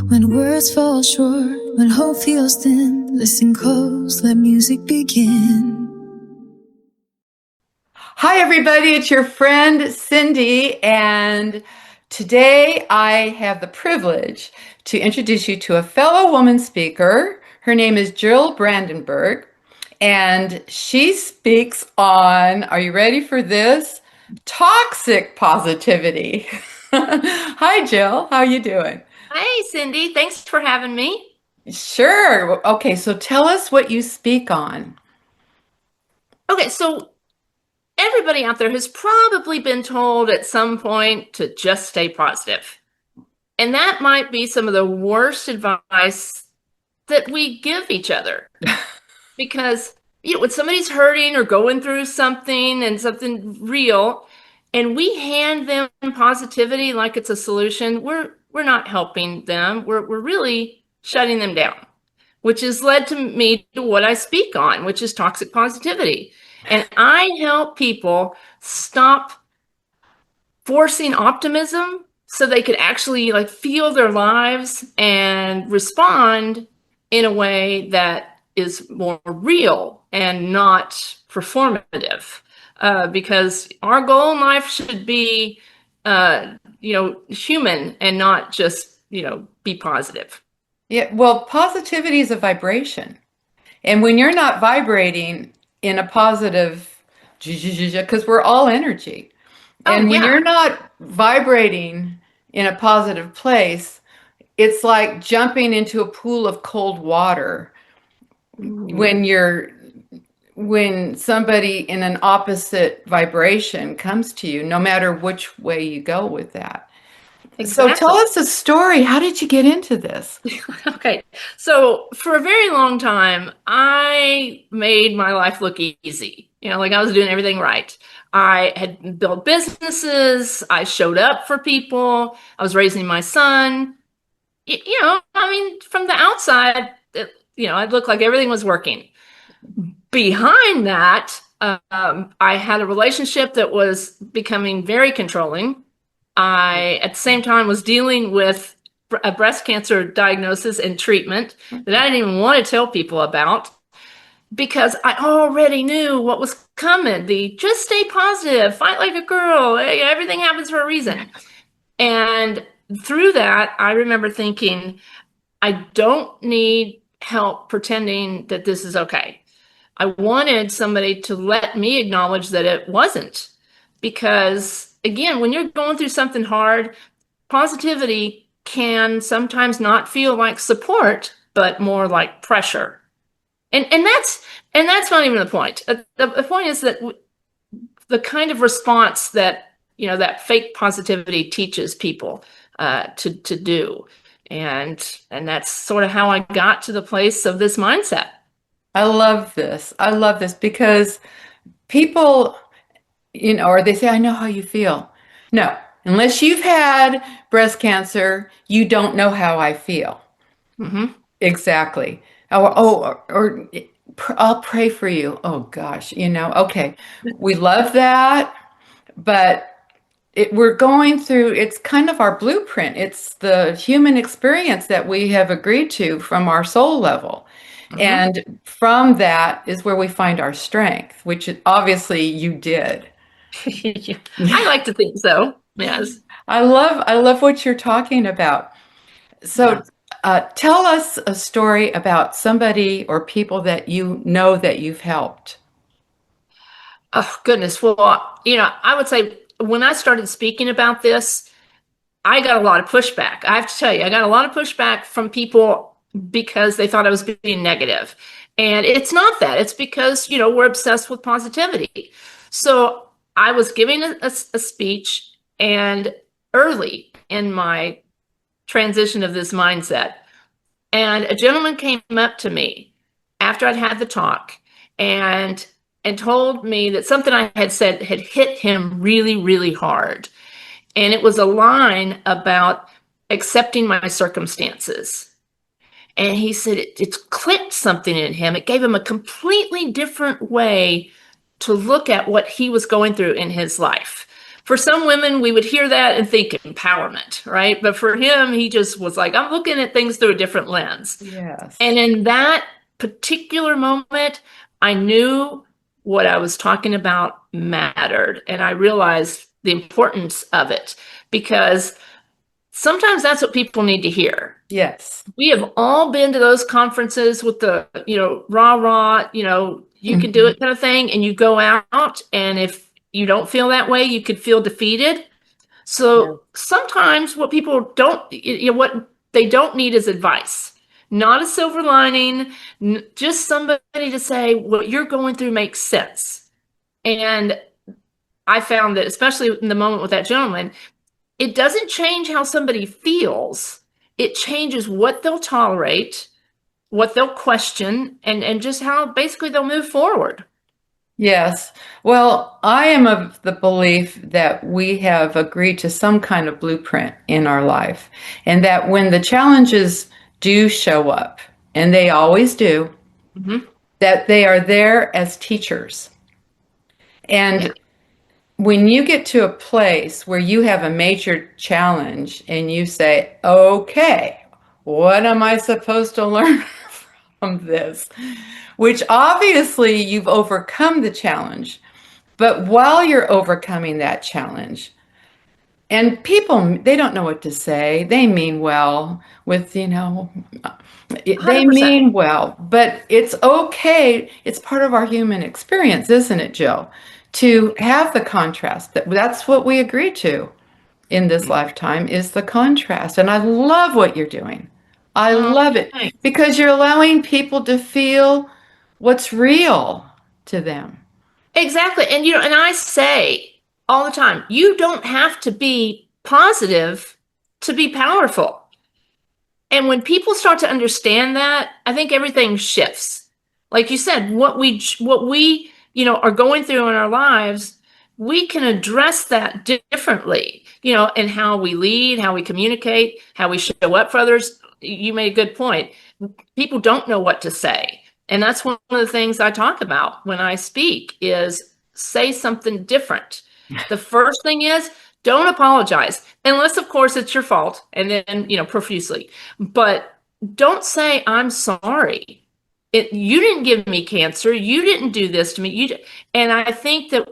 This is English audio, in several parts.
When words fall short, when hope feels thin, listen close, let music begin. Hi, everybody. It's your friend Cindy, and today I have the privilege to introduce you to a fellow woman speaker. Her name is Jill Brandenburg, and she speaks on, are you ready for this? Toxic positivity. Hi, Jill. How you doing? Hey, Cindy, thanks for having me. Sure. Okay, so tell us what you speak on. Okay, so everybody out there has probably been told at some point to just stay positive. And that might be some of the worst advice that we give each other. Because, when somebody's hurting or going through something and something real, and we hand them positivity like it's a solution, we're not helping them. We're really shutting them down, which has led to me to what I speak on, which is toxic positivity. And I help people stop forcing optimism so they could actually feel their lives and respond in a way that is more real and not performative. Because our goal in life should be, human and not just, be positive. Yeah, well, positivity is a vibration. And when you're not vibrating in a positive, because we're all energy, Oh, and when yeah. you're not vibrating in a positive place, it's like jumping into a pool of cold water Mhm. when when somebody in an opposite vibration comes to you, no matter which way you go with that. So tell Exactly. us a story. How did you get into this? Okay. So for a very long time, I made my life look easy. Like I was doing everything right. I had built businesses. I showed up for people. I was raising my son. I mean, from the outside, I'd look like everything was working. Behind that, I had a relationship that was becoming very controlling. I, at the same time, was dealing with a breast cancer diagnosis and treatment that I didn't even want to tell people about because I already knew what was coming. The just stay positive, fight like a girl, everything happens for a reason. And through that, I remember thinking, I don't need help pretending that this is okay. I wanted somebody to let me acknowledge that it wasn't. Because again, when you're going through something hard, positivity can sometimes not feel like support, but more like pressure. And that's not even the point. The point is that the kind of response that that fake positivity teaches people to do, and that's sort of how I got to the place of this mindset. I love this. I love this because people, or they say, I know how you feel. No, unless you've had breast cancer, you don't know how I feel. Hmm. Exactly. Or I'll pray for you. Oh gosh, okay. We love that, but we're going through, it's kind of our blueprint. It's the human experience that we have agreed to from our soul level. Hmm. And from that is where we find our strength, which obviously you did. I like to think so. Yes. I love what you're talking about. So, Yeah. tell us a story about somebody or people that you know that you've helped. Oh, goodness. Well, I would say when I started speaking about this, I got a lot of pushback. I have to tell you, I got a lot of pushback from people because they thought I was being negative. And it's not that. It's because, we're obsessed with positivity. So I was giving a speech, and early in my transition of this mindset, and a gentleman came up to me after I'd had the talk and told me that something I had said had hit him really, really hard. And it was a line about accepting my circumstances. And he said it clicked something in him. It gave him a completely different way to look at what he was going through in his life. For some women, we would hear that and think empowerment, right? But for him, he just was like, I'm looking at things through a different lens. Yes. And in that particular moment, I knew what I was talking about mattered. And I realized the importance of it, because sometimes that's what people need to hear. Yes. We have all been to those conferences with the, rah, rah, you can do it kind of thing. And you go out, and if you don't feel that way, you could feel defeated. So sometimes what people don't, what they don't need is advice, not a silver lining, just somebody to say what you're going through makes sense. And I found that, especially in the moment with that gentleman, it doesn't change how somebody feels. It changes what they'll tolerate, what they'll question, and just how basically they'll move forward. Yes. Well, I am of the belief that we have agreed to some kind of blueprint in our life, and that when the challenges do show up, and they always do, that they are there as teachers. And when you get to a place where you have a major challenge and you say, okay, what am I supposed to learn from this? Which obviously you've overcome the challenge. But while you're overcoming that challenge, and people, they don't know what to say. They mean well with, they 100%. mean well, but it's okay. It's part of our human experience, isn't it, Jill? To have the contrast. That's what we agreed to in this lifetime, is the contrast. And I love what you're doing. I love it, Thanks. because you're allowing people to feel what's real to them. Exactly. And and I say all the time, you don't have to be positive to be powerful. And when people start to understand that, I think everything shifts. Like you said, what we are going through in our lives, we can address that differently, in how we lead, how we communicate, how we show up for others. You made a good point. People don't know what to say. And that's one of the things I talk about when I speak, is say something different. The first thing is, don't apologize, unless, of course, it's your fault, and then, profusely. But don't say, I'm sorry. You didn't give me cancer. You didn't do this to me. And I think that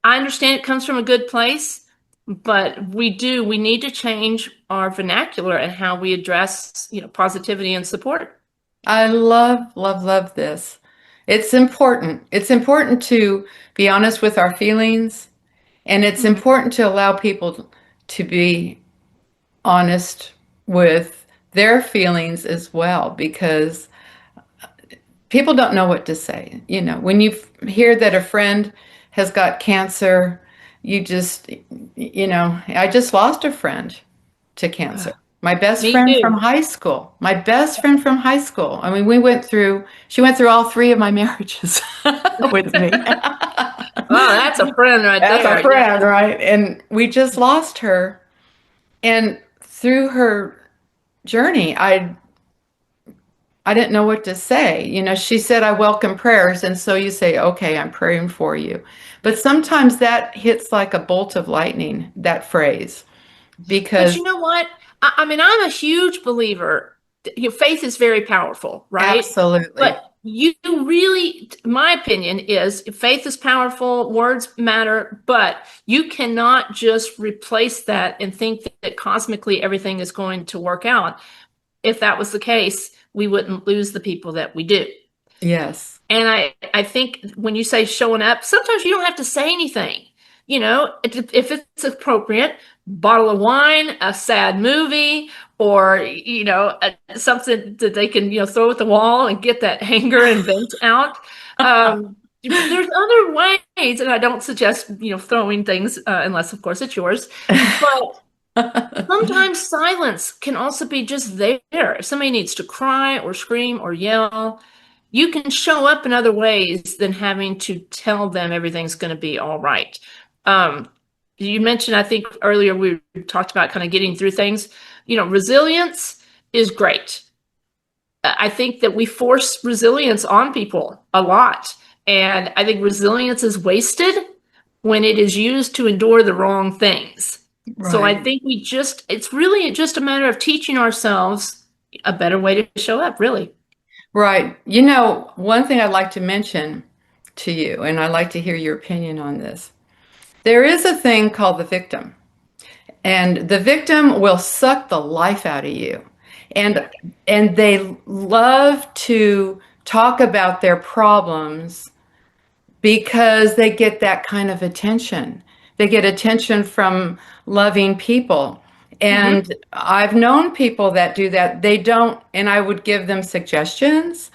I understand it comes from a good place, but we need to change our vernacular and how we address, positivity and support. I love, love, love this. It's important. It's important to be honest with our feelings, and it's important to allow people to be honest with their feelings as well, because people don't know what to say. When you hear that a friend has got cancer, I just lost a friend to cancer. My best Me friend too. from high school. My best friend from high school. I mean, she went through all 3 of my marriages with me. Wow, that's a friend right there. That's a friend, right? And we just lost her. And through her journey, I didn't know what to say. She said, I welcome prayers. And so you say, okay, I'm praying for you. But sometimes that hits like a bolt of lightning, that phrase, because But you know what? I mean, I'm a huge believer. Faith is very powerful, right? absolutely. But you really, my opinion is, faith is powerful, words matter, but you cannot just replace that and think that cosmically everything is going to work out. If that was the case, we wouldn't lose the people that we do. Yes. And I think when you say showing up, sometimes you don't have to say anything. If it's appropriate, bottle of wine, a sad movie, or something that they can throw at the wall and get that anger and vent out. There's other ways, and I don't suggest throwing things unless, of course, it's yours. But sometimes silence can also be just there. If somebody needs to cry or scream or yell, you can show up in other ways than having to tell them everything's going to be all right. You mentioned, I think earlier we talked about kind of getting through things. Resilience is great. I think that we force resilience on people a lot. And I think resilience is wasted when it is used to endure the wrong things. So I Right. think it's really just a matter of teaching ourselves a better way to show up, really. Right. One thing I'd like to mention to you, and I'd like to hear your opinion on this. There is a thing called the victim, and the victim will suck the life out of you. And and they love to talk about their problems because they get that kind of attention. They get attention from loving people. Hmm. And I've known people that do that. They don't, and I would give them suggestions,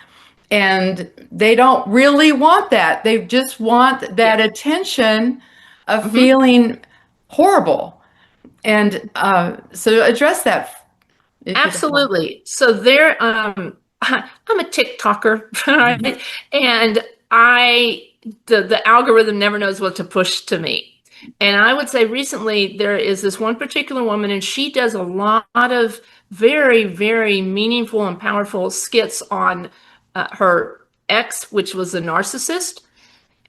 and they don't really want that. They just want Yeah. that attention of Hmm. feeling horrible. And so address that if you don't mind. Absolutely. So I'm a TikToker, right? And the algorithm never knows what to push to me. And I would say recently there is this one particular woman, and she does a lot of very, very meaningful and powerful skits on her ex, which was a narcissist.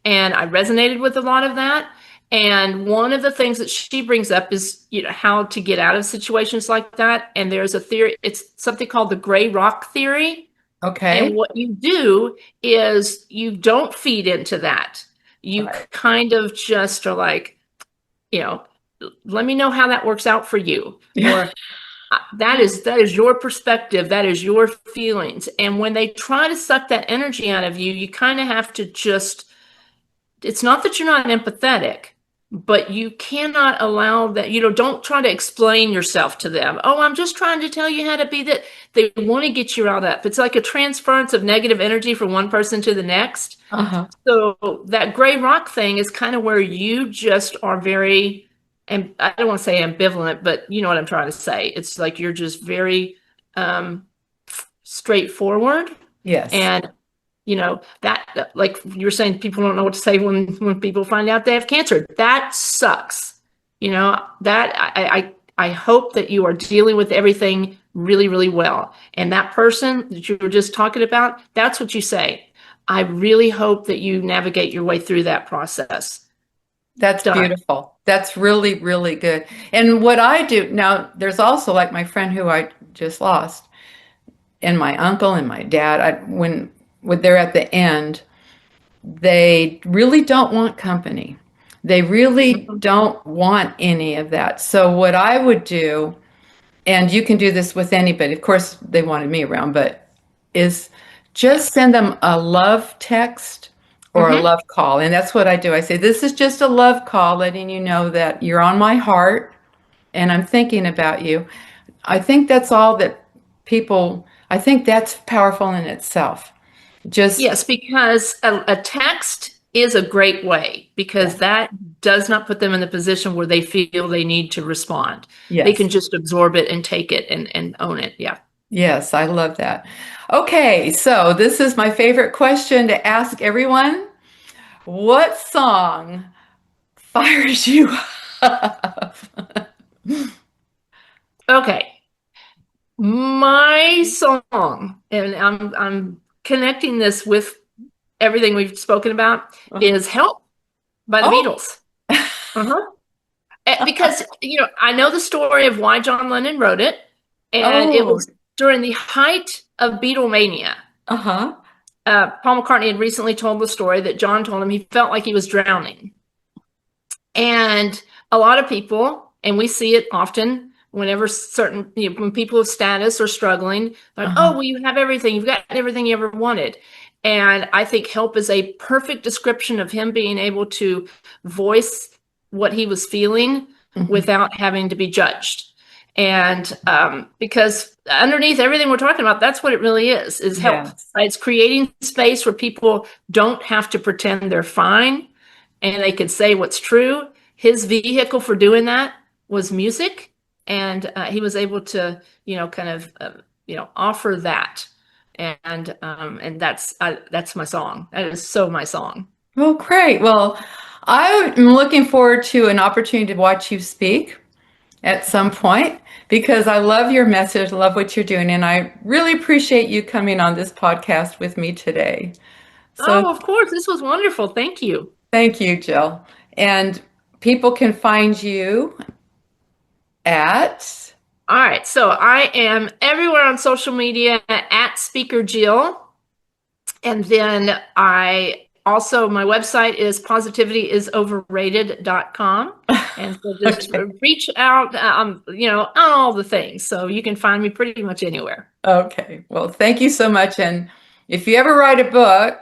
And I resonated with a lot of that. And one of the things that she brings up is, how to get out of situations like that. And there's a theory, it's something called the gray rock theory. And Okay. what you do is you don't feed into that. You Right. kind of just are like, you know, let me know how that works out for you. Yeah. Or that is your perspective, that is your feelings. And when they try to suck that energy out of you, you kind of have to just, it's not that you're not empathetic, but you cannot allow that, don't try to explain yourself to them. Oh, I'm just trying to tell you how to be that. They want to get you out of that. It's like a transference of negative energy from one person to the next. Uh-huh. So that gray rock thing is kind of where you just are very, and I don't want to say ambivalent, but you know what I'm trying to say. It's like you're just very straightforward. Yes. And that, like you're saying, people don't know what to say when people find out they have cancer. That sucks. That I hope that you are dealing with everything really, really well. And that person that you were just talking about, that's what you say. I really hope that you navigate your way through that process. That's Done. beautiful. That's really, really good. And what I do now, there's also like my friend who I just lost, and my uncle and my dad. When they're at the end, they really don't want company. They really Mhm. don't want any of that. So what I would do, and you can do this with anybody, of course they wanted me around, but is Yeah. just send them a love text or a Hmm. love call. And that's what I do. I say, this is just a love call, letting you know that you're on my heart and I'm thinking about you. I think that's all that I think that's powerful in itself. Just, Yes, because a text is a great way because yeah, that does not put them in the position where they feel they need to respond. They yes, can just absorb it and take it and own it. Yeah. yes, I love that. Okay, so this is my favorite question to ask everyone. What song fires you up? Okay. My song, and I'm connecting this with everything we've spoken about, is Help by the Oh, Beatles. Uh-huh. Because, I know the story of why John Lennon wrote it, and it oh, was during the height of Beatlemania. uh-huh, Paul McCartney had recently told the story that John told him he felt like he was drowning. And a lot of people, and we see it often whenever when people of status are struggling, like, oh, uh-huh. well, you have everything. You've got everything you ever wanted. And I think Help is a perfect description of him being able to voice what he was feeling Mhm. without having to be judged. And because underneath everything we're talking about, that's what it really is help. Yes, It's creating space where people don't have to pretend they're fine and they could say what's true. His vehicle for doing that was music, and he was able to, kind of, offer that, and that's my song. That is so my song. well, great. Well, I'm looking forward to an opportunity to watch you speak at some point because I love your message, love what you're doing, and I really appreciate you coming on this podcast with me today. So Oh, of course, this was wonderful. Thank you. thank you, Jill. And people can find you at. All right, so I am everywhere on social media at Speaker Jill. And then my website is positivityisoverrated.com. And so just Okay. reach out, on all the things. So you can find me pretty much anywhere. Okay. Well, thank you so much. And if you ever write a book,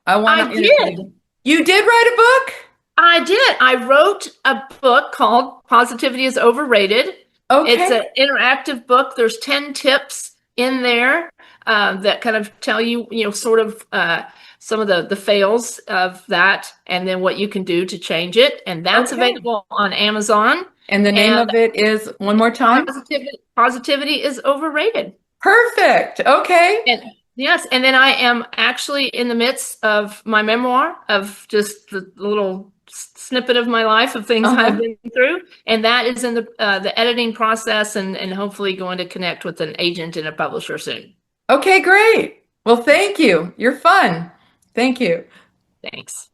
I want to I interview did. you. You did write a book? I did. I wrote a book called Positivity is Overrated. It's Okay. an interactive book. There's 10 tips in there that kind of tell you, sort of some of the fails of that and then what you can do to change it. And that's Okay. available on Amazon. And the name And of it is one more time? positivity is overrated. Perfect. Okay. And yes, and then I am actually in the midst of my memoir of just the little snippet of my life of things I've been through, and that is in the editing process, and hopefully going to connect with an agent and a publisher soon. Okay, great. Well, thank you. You're fun. Thank you. Thanks.